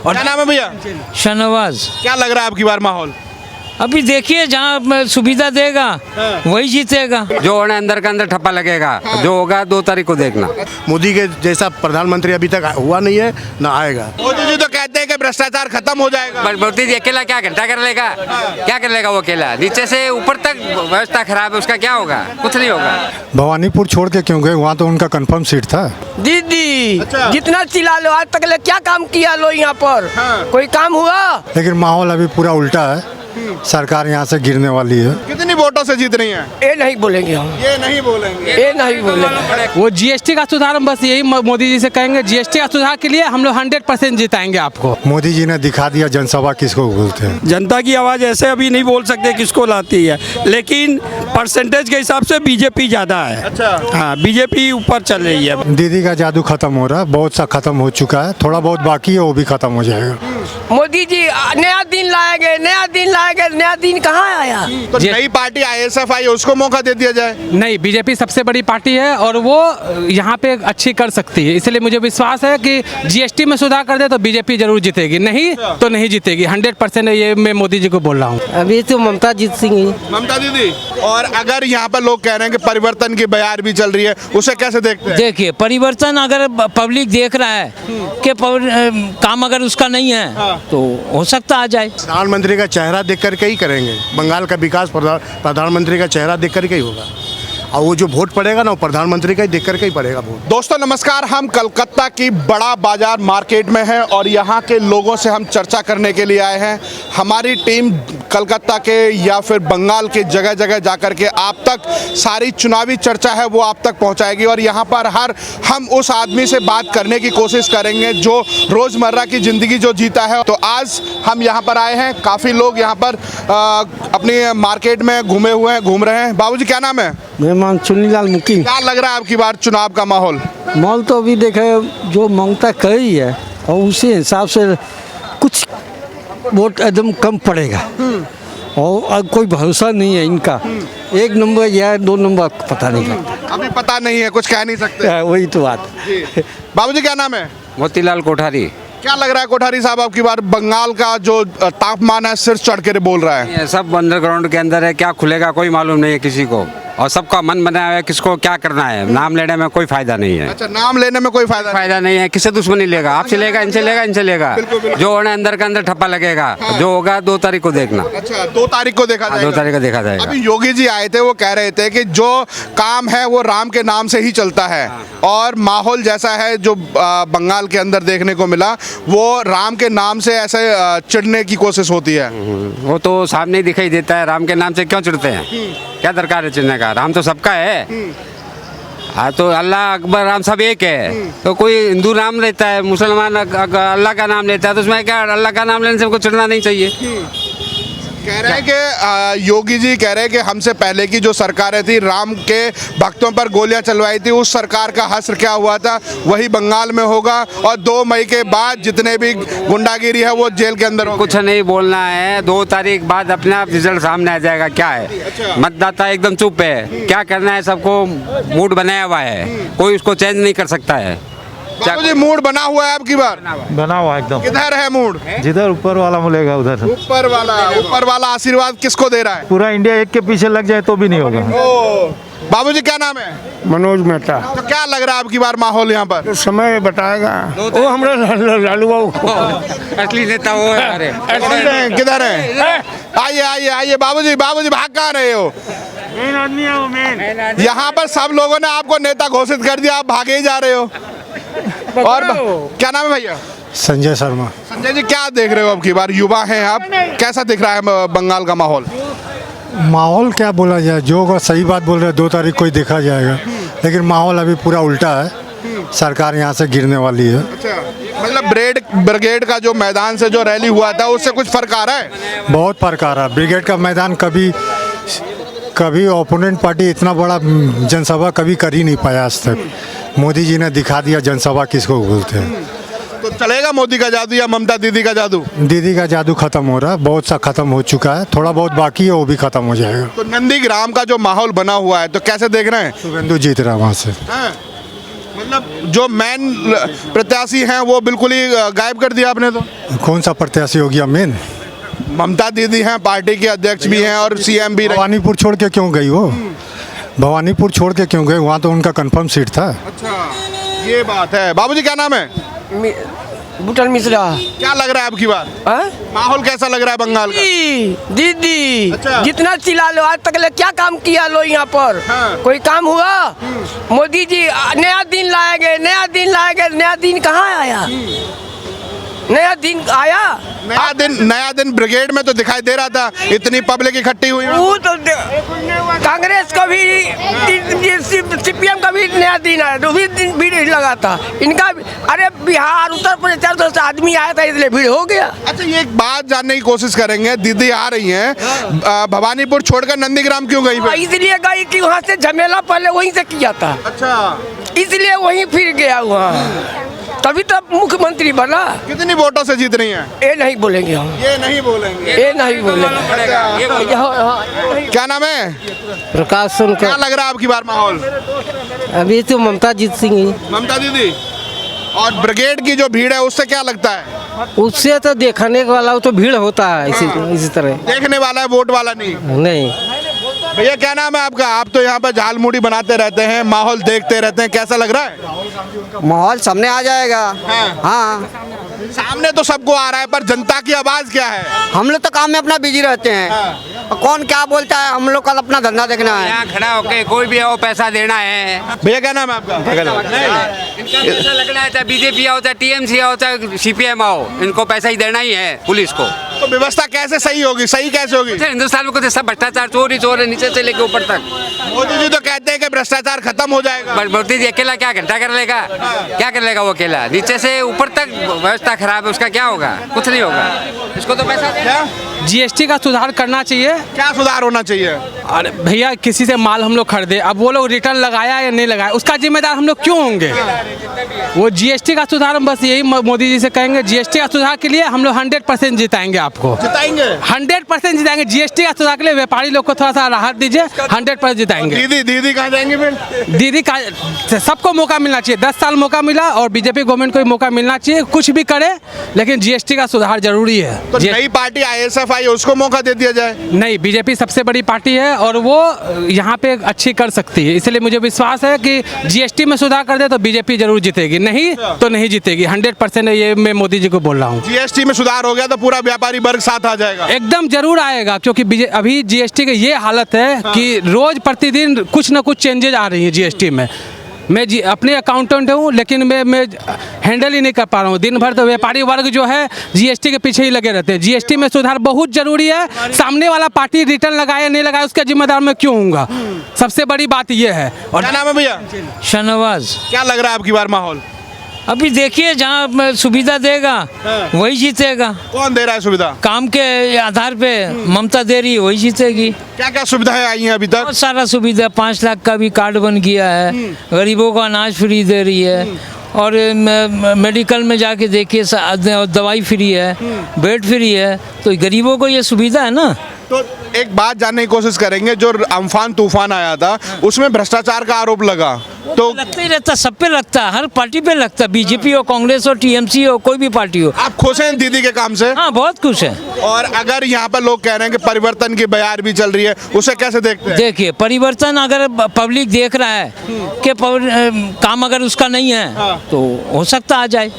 और क्या नाम है भैया? शाहनवाज। क्या लग रहा है आपकी बार माहौल? अभी देखिए जहाँ सुविधा देगा वही जीतेगा। जो होना अंदर का अंदर ठप्पा लगेगा, जो होगा 2 तारीख को देखना। मोदी के जैसा प्रधानमंत्री अभी तक हुआ नहीं है, ना आएगा। मोदी जी तो कहते हैं कि भ्रष्टाचार खत्म हो जाएगा। मोदी जी अकेला क्या घंटा कर लेगा? क्या कर लेगा वो अकेला? नीचे से ऊपर तक व्यवस्था खराब है, उसका क्या होगा? कुछ नहीं होगा। भवानीपुर छोड़ के क्यों गए? वहाँ तो उनका कंफर्म सीट था। दीदी जितना चिल्ला लो, आज तक क्या काम किया लो यहाँ पर? कोई काम हुआ? लेकिन माहौल अभी पूरा उल्टा है, सरकार यहाँ से गिरने वाली है। कितनी वोटों से जीत रही है? ये नहीं बोलेंगे हम, ये नहीं बोलेंगे। ये नहीं बोलेंगे। वो जीएसटी का सुधार हम बस यही मोदी जी से कहेंगे, जीएसटी का सुधार के लिए हम लोग 100% जिताएंगे आपको। मोदी जी ने दिखा दिया जनसभा किसको बोलते हैं। जनता की आवाज़ ऐसे अभी नहीं बोल सकते किसको लाती है, लेकिन परसेंटेज के हिसाब से बीजेपी ज़्यादा है। अच्छा। हाँ, बीजेपी ऊपर चल रही है। दीदी का जादू खत्म हो रहा है, बहुत सा खत्म हो चुका है, थोड़ा बहुत बाकी है, वो भी खत्म हो जाएगा। मोदी जी नया दिन लाएंगे, नया दिन लाएंगे। नया दिन कहाँ आया? तो नई पार्टी आईएसएफ आई, उसको मौका दे दिया जाए। नहीं, बीजेपी सबसे बड़ी पार्टी है और वो यहाँ पे अच्छी कर सकती है, इसलिए मुझे विश्वास है कि जीएसटी में सुधार कर दे तो बीजेपी जरूर जीतेगी, नहीं तो नहीं जीतेगी। 100% ये मैं मोदी जी को बोल रहा हूँ। अभी तो ममता जीत सिंह। ममता दीदी। और अगर यहाँ पर लोग कह रहे हैं कि परिवर्तन की बयार भी चल रही है, उसे कैसे देखते हैं? देखिए परिवर्तन अगर पब्लिक देख रहा है कि काम अगर उसका नहीं है तो हो सकता आ जाए। प्रधानमंत्री का चेहरा देख करके ही करेंगे। बंगाल का विकास प्रधानमंत्री का चेहरा देख करके ही होगा, और वो जो वोट पड़ेगा ना, वो प्रधानमंत्री का ही देख करके ही पड़ेगा वोट। दोस्तों नमस्कार, हम कलकत्ता की बड़ा बाजार मार्केट में हैं और यहाँ के लोगों से हम चर्चा करने के लिए आए हैं। हमारी टीम कलकत्ता के या फिर बंगाल के जगह जगह जाकर के आप तक सारी चुनावी चर्चा है वो आप तक पहुँचाएगी और यहाँ पर हम उस आदमी से बात करने की कोशिश करेंगे जो रोज़मर्रा की ज़िंदगी जो जीता है। तो आज हम यहाँ पर आए हैं, काफ़ी लोग यहाँ पर अपनी मार्केट में घूम रहे हैं। बाबूजी क्या नाम है? मेहमान चुन्नीलाल मुकी। क्या लग रहा है आपकी बार चुनाव का माहौल? माहौल तो अभी देखे जो ममता कही है और उसी हिसाब से कुछ वोट एकदम कम पड़ेगा और कोई भरोसा नहीं है इनका। 1 नंबर या 2 नंबर पता नहीं लगता, अभी पता नहीं है, कुछ कह नहीं सकते। वही तो बात। बाबूजी क्या नाम है? मोतीलाल कोठारी। क्या लग रहा है कोठारी साहब आपकी बार बंगाल का जो तापमान है सिर चढ़ के बोल रहा है? ये सब अंडरग्राउंड के अंदर है, क्या खुलेगा कोई मालूम नहीं है किसी को, और सबका मन बना है किसको क्या करना है। नाम लेने में कोई फायदा नहीं है। अच्छा, नाम लेने में कोई फायदा नहीं है। किससे दुश्मनी लेगा? आपसे लेगा, इनसे लेगा, इनसे लेगा। जो होना अंदर का अंदर ठप्पा लगेगा, जो होगा 2 तारीख को देखना। अच्छा, 2 तारीख को देखा जाएगा। 2 तारीख को देखा जाएगा। अभी योगी जी आए थे, वो कह रहे थे कि जो काम है वो राम के नाम से ही चलता है और माहौल जैसा है जो बंगाल के अंदर देखने को मिला वो राम के नाम से ऐसे चिढ़ने की कोशिश होती है। वो तो सामने ही दिखाई देता है, राम के नाम से क्यों चिढ़ते हैं? क्या दरकार है चिढ़ने का? राम तो सबका है। हाँ, तो अल्लाह अकबर राम सब एक है। तो कोई हिंदू नाम लेता है, मुसलमान अल्लाह का नाम लेता है, तो उसमें क्या अल्लाह का नाम लेने से हमको चिढ़ना नहीं चाहिए। कह रहे हैं कि योगी जी कह रहे हैं कि हमसे पहले की जो सरकारें थी राम के भक्तों पर गोलियां चलवाई थी, उस सरकार का हश्र क्या हुआ था वही बंगाल में होगा और 2 मई के बाद जितने भी गुंडागिरी है वो जेल के अंदर होगी। कुछ नहीं बोलना है, 2 तारीख बाद अपने आप रिजल्ट सामने आ जाएगा। क्या है, मतदाता एकदम चुप है, क्या करना है सबको मूड बनाया हुआ है, कोई उसको चेंज नहीं कर सकता है। बाबूजी मूड बना हुआ है आपकी बार? बना हुआ एकदम। किधर है मूड? जिधर ऊपर वाला मिलेगा उधर। ऊपर वाला आशीर्वाद किसको दे रहा है? पूरा इंडिया एक के पीछे लग जाए तो भी नहीं होगा। बाबूजी क्या नाम है? मनोज मेहता। तो क्या लग रहा है आपकी बार माहौल यहाँ पर? समय बताएगा। वो हमारा लालू बाबू असली नेता वो है। किधर है? आइए बाबूजी भाग कहाँ रहे हो? मेन आदमी है वो, मेन। यहाँ पर सब लोगों ने आपको नेता घोषित कर दिया, आप भागे ही जा रहे हो। और क्या नाम है भैया? संजय शर्मा। संजय जी क्या देख रहे हो अब की बार? युवा हैं आप, कैसा दिख रहा है बंगाल का माहौल? माहौल क्या बोला जाए, जो अगर सही बात बोल रहे हैं 2 तारीख को ही देखा जाएगा, लेकिन माहौल अभी पूरा उल्टा है, सरकार यहाँ से गिरने वाली है। अच्छा, मतलब ब्रिगेड का जो मैदान से जो रैली हुआ था उससे कुछ फर्क आ रहा है? बहुत फर्क आ रहा है। ब्रिगेड का मैदान कभी ओपोनेंट पार्टी इतना बड़ा जनसभा कभी कर ही नहीं पाया आज तक। मोदी जी ने दिखा दिया जनसभा किसको बोलते हैं। तो चलेगा मोदी का जादू या ममता दीदी का जादू? दीदी का जादू खत्म हो रहा है, बहुत सा खत्म हो चुका है, थोड़ा बहुत बाकी है, वो भी खत्म हो जाएगा। तो नंदीग्राम का जो माहौल बना हुआ है तो कैसे देख रहे हैं? शुभेंदु जीत रहा है वहाँ से। मतलब जो मेन प्रत्याशी हैं वो बिल्कुल ही गायब कर दिया आपने तो। कौन सा प्रत्याशी हो गया मेन? ममता दीदी हैं, पार्टी के अध्यक्ष भी हैं और सीएम भी रही। भवानीपुर छोड़ के क्यों गई वो? भवानीपुर छोड़ के क्यों गए? वहाँ तो उनका कंफर्म सीट था। अच्छा, ये बात है। बाबूजी क्या नाम है? बुटल मिश्रा। क्या लग रहा है आपकी बार? माहौल कैसा लग रहा है बंगाल का? दीदी अच्छा। जितना चिल्ला लो आज तक क्या काम किया लो यहाँ पर? कोई काम हुआ? मोदी जी नया दिन लाएंगे, नया दिन लाएंगे, नया दिन कहाँ आया? नया दिन आया? नया दिन ब्रिगेड में तो दिखाई दे रहा था, इतनी पब्लिक इकट्ठी हुई। वो तो कांग्रेस का भी सीपीएम का भी नया दिन आया तो भी दिन भीड़ लगा था इनका। अरे बिहार उत्तर प्रदेश 400 से आदमी आया था इसलिए भीड़ हो गया। अच्छा, ये एक बात जानने की कोशिश करेंगे, दीदी आ रही हैं, भवानीपुर छोड़कर नंदीग्राम क्यों गई? इसलिए गई कि वहाँ से झमेला पहले वहीं से किया था। अच्छा, इसलिए वहीं फिर गया वहाँ, तभी तो मुख्यमंत्री बना। कितनी वोटों से जीत रही हैं? ये नहीं बोलेंगे हम, ये नहीं बोलेंगे, ये नहीं बोलेंगे। क्या नाम है? प्रकाश सुन क्या लग रहा है आपकी बार माहौल? अभी तो ममता जीत सिंह, ममता दीदी और ब्रिगेड की जो भीड़ है उससे क्या लगता है? उससे तो देखने वाला तो भीड़ होता है इसी तरह। देखने वाला है, वोट वाला नहीं। नहीं भैया क्या नाम है आपका? आप तो यहाँ पर झालमुड़ी बनाते रहते हैं, माहौल देखते रहते हैं, कैसा लग रहा है? माहौल सामने आ जाएगा। हाँ, सामने तो सबको आ रहा है, पर जनता की आवाज क्या है? हम लोग तो काम में अपना बिजी रहते हैं। कौन क्या बोलता है, हम लोग का अपना धंधा देखना है। यहाँ खड़ा होके कोई भी आओ, पैसा देना है। भैया क्या नाम है आपका? इनका पैसा लगना है, चाहे बीजेपी आओ, चाहे टीएमसी आओ, चाहे सीपीएम आओ, इनको पैसा ही देना ही है पुलिस को। तो व्यवस्था कैसे सही होगी? सही कैसे होगी? हिंदुस्तान में कुछ सब भ्रष्टाचार, चोरी चोर है, नीचे से लेके ऊपर तक। मोदी जी तो कहते हैं कि भ्रष्टाचार खत्म हो जाएगा। मोदी जी अकेला क्या घंटा कर लेगा? क्या कर लेगा वो अकेला? नीचे से ऊपर तक व्यवस्था खराब है, उसका क्या होगा? कुछ नहीं होगा। इसको तो पैसा देना। जीएसटी का सुधार करना चाहिए। क्या सुधार होना चाहिए? अरे भैया, किसी से माल हम लोग खरीदे, अब वो लोग रिटर्न लगाया या नहीं लगाया, उसका जिम्मेदार हम लोग क्यों होंगे? वो जीएसटी का सुधार, हम बस यही मोदी जी से कहेंगे, जीएसटी का सुधार के लिए हम लोग 100% जिताएंगे आपको। जिताएंगे 100% जिताएंगे। जीएसटी का सुधार के लिए व्यापारी लोग को थोड़ा सा राहत दीजिए, 100% जिताएंगे। दीदी कहाँ जाएंगे फिर? दीदी का सबको मौका मिलना चाहिए। 10 साल मौका मिला और बीजेपी गवर्नमेंट को भी मौका मिलना चाहिए, कुछ भी करे, लेकिन जीएसटी का सुधार जरूरी है। तो नई पार्टी ISF आई, उसको मौका दे दिया जाए। नहीं, बीजेपी सबसे बड़ी पार्टी है और वो यहाँ पे अच्छी कर सकती है, इसलिए मुझे विश्वास है कि जीएसटी में सुधार कर दे तो बीजेपी जरूर जीतेगी, नहीं तो नहीं जीतेगी। 100% ये मैं मोदी जी को बोल रहा हूँ। जीएसटी में सुधार हो गया तो पूरा व्यापारी वर्ग साथ आ जाएगा। एकदम जरूर आएगा, क्योंकि अभी जीएसटी की ये हालत है कि रोज प्रतिदिन कुछ ना कुछ चेंजेज आ रही है जीएसटी में। मैं अपने अकाउंटेंट हूँ, लेकिन मैं हैंडल ही नहीं कर पा रहा हूँ। दिन भर तो व्यापारी वर्ग जो है जीएसटी के पीछे ही लगे रहते हैं। जीएसटी में सुधार बहुत जरूरी है। सामने वाला पार्टी रिटर्न लगाए नहीं लगाए, उसका जिम्मेदार मैं क्यों हूँगा? सबसे बड़ी बात ये है। और क्या नाम है भैया? शाहनवाज। क्या लग रहा है आपकी बार माहौल? अभी देखिए, जहाँ सुविधा देगा वही जीतेगा। कौन दे रहा है सुविधा? काम के आधार पे ममता दे रही है, वही जीतेगी। क्या क्या सुविधाएं आई हैं अभी तक? बहुत सारा सुविधा, 5 लाख का भी कार्ड बन गया है, गरीबों को अनाज फ्री दे रही है, और मेडिकल में जाके देखिए दवाई फ्री है, बेड फ्री है, तो गरीबों को ये सुविधा है ना। तो एक बात जानने की कोशिश करेंगे, जो अम्फान तूफान आया था उसमें भ्रष्टाचार का आरोप लगा, तो लगता ही रहता, सब पे लगता, हर पार्टी पे लगता, बीजेपी हो, कांग्रेस हो, टीएमसी हो, कोई भी पार्टी हो। आप खुश हैं दीदी के काम से? हाँ, बहुत खुश है। और अगर यहाँ पर लोग कह रहे हैं कि परिवर्तन की बयार भी चल रही है, उसे कैसे देखते हैं? देखिए, परिवर्तन अगर पब्लिक देख रहा है कि काम अगर उसका नहीं है तो हो सकता आ जाए,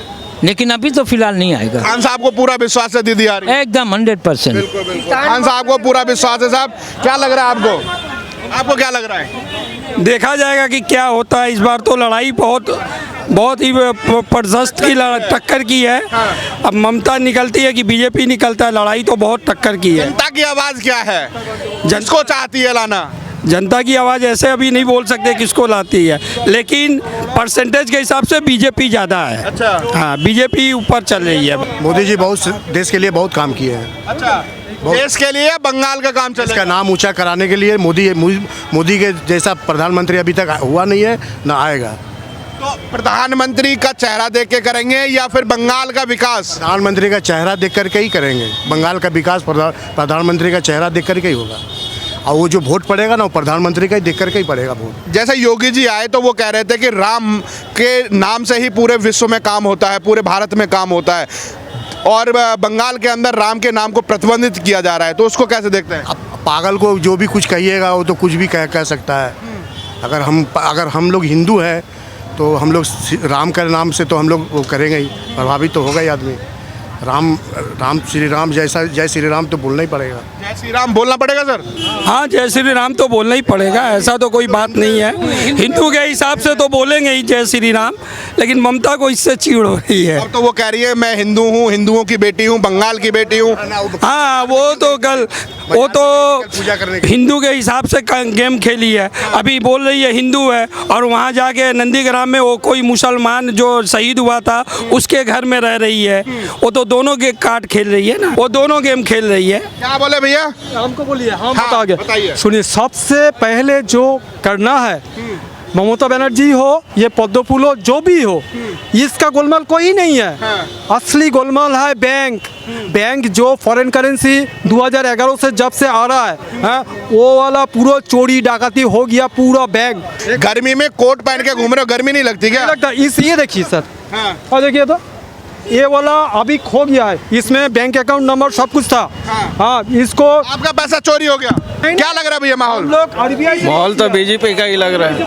लेकिन अभी तो फिलहाल नहीं आएगा। खान साहब को पूरा विश्वास है दीदी आ रही है? एकदम 100%। खान साहब को पूरा विश्वास है। साहब क्या लग रहा है आपको? आपको क्या लग रहा है? देखा जाएगा कि क्या होता है। इस बार तो लड़ाई बहुत ही प्रशस्त की टक्कर की है। अब ममता निकलती है कि बीजेपी निकलता है, लड़ाई तो बहुत टक्कर की है। जनता की आवाज़ क्या है? जिसको चाहती है लाना? जनता की आवाज़ ऐसे अभी नहीं बोल सकते किसको लाती है, लेकिन परसेंटेज के हिसाब से बीजेपी ज़्यादा है। अच्छा। हाँ, बीजेपी ऊपर चल रही है। मोदी जी बहुत देश के लिए बहुत काम किए हैं। अच्छा, देश के लिए बंगाल का काम चलेगा। इसका नाम ऊंचा कराने के लिए मोदी के जैसा प्रधानमंत्री अभी तक हुआ नहीं है, ना आएगा। तो प्रधानमंत्री का चेहरा देख के करेंगे या फिर बंगाल का विकास? प्रधानमंत्री का चेहरा देख करके ही करेंगे। बंगाल का विकास प्रधानमंत्री का चेहरा देख करके ही होगा। और वो जो वोट पड़ेगा ना वो प्रधानमंत्री का ही देख करके ही पड़ेगा वोट। जैसे योगी जी आए तो वो कह रहे थे कि राम के नाम से ही पूरे विश्व में काम होता है, पूरे भारत में काम होता है, और बंगाल के अंदर राम के नाम को प्रतिबंधित किया जा रहा है, तो उसको कैसे देखते हैं? अब पागल को जो भी कुछ कहिएगा वो तो कुछ भी कह सकता है। अगर हम लोग हिंदू हैं तो हम लोग राम के नाम से तो हम लोग वो करेंगे ही, प्रभावित तो होगा ही आदमी। राम श्री राम जैसा जय श्री राम तो बोलना ही पड़ेगा। जय श्री राम बोलना पड़ेगा सर? हाँ, जय श्री राम तो बोलना ही पड़ेगा, ऐसा तो कोई बात नहीं है। हिंदू के हिसाब से तो बोलेंगे ही जय श्री राम, लेकिन ममता को इससे चिढ़ हो रही है। अब तो वो कह रही है मैं हिंदू हूँ, हिंदुओं की बेटी हूँ, बंगाल की बेटी हूँ। हाँ, वो तो हिंदू के हिसाब से गेम खेली है। अभी बोल रही है हिंदू है, और वहाँ जाके नंदीग्राम में वो कोई मुसलमान जो शहीद हुआ था उसके घर में रह रही है। वो तो दोनों के कार्ड खेल रही है ना, वो दोनों गेम खेल रही है। क्या बोले भैया? हमको बोलिए, हम हाँ, बता बताइए। सुनिए, सबसे पहले जो करना है, ममता बनर्जी हो, ये पद्म फूल हो, जो भी हो, इसका गोलमाल कोई नहीं है। असली गोलमाल है बैंक जो फॉरेन करेंसी 2011 से जब से आ रहा है, वो वाला पूरा चोरी डाकती हो गया पूरा बैंक। गर्मी में कोट पहन के घूम रहे हो, गर्मी नहीं लगती क्या? लगता ये देखिए सर, हाँ। और देखिए तो ये वाला अभी खो गया है, इसमें बैंक अकाउंट नंबर सब कुछ था। हाँ, इसको आपका पैसा चोरी हो गया, क्या लग रहा है भैया माहौल? हम लोग RBI माहौल तो बीजेपी का ही लग रहा है।